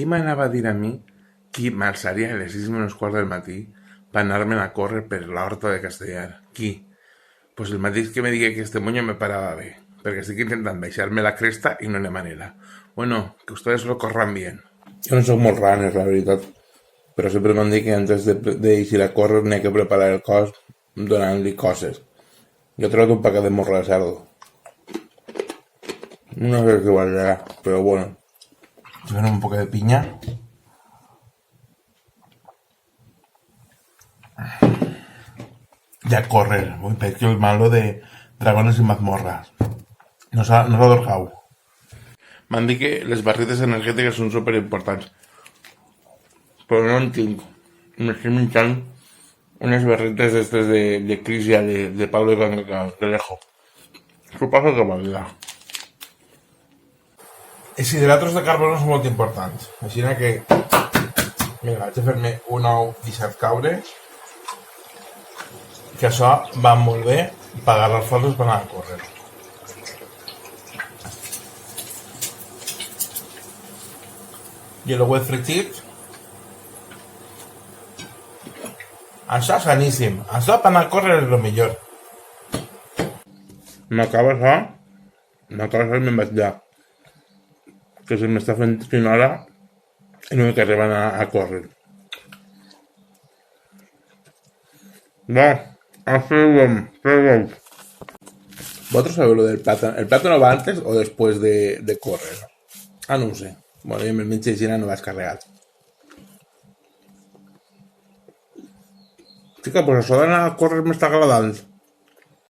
qui m'anava a dir a mi qui m'alçaria a les 6 menys quart del matí per anar-me'n a córrer per l'horta de Castellar? Qui? Pues el mateix que me digui que este moño me paraba bé, perquè estic intentant baixar-me la cresta i no hi ha manera. Bueno, que ustedes lo corran bien. Jo no soc molt runner, la veritat, però sempre m'han dit que antes d'eixir a córrer n'hi ha que preparar el cos donant-li coses. Jo he trobat un paquet de morra de cerdo. No sé què valdrà, però bueno. Ven un poco de piña. Y a correr. Uy, pero es que el malo de dragones y mazmorras. Nos ha dorjado. M'han dit que les barrites energètiques són super importants. Però no en tinc. M'estic menjant unes barrites d'estes de Crisia, de Pablo Cangrejo. Suposo que valdrà. Els hidratos de carbono són molt importants. Així que... Mira, vaig a fer-me un ou deixat caure. Que això va molt bé per agarrar forces per anar a córrer. I el huet fregit. Això és saníssim. Això per anar a córrer és el millor. M'acaba això. I me'n vaig allà. Que se m'està fent una hora i no m'he arribat a córrer. Va, hacemos. ¿Vosotros sabéis lo del plátano? ¿El plátano va antes o después de correr? Ah, no ho sé. Bueno, jo me'l menjo i no vas carregat. Chica, pues això d'anar a córrer m'està agradant.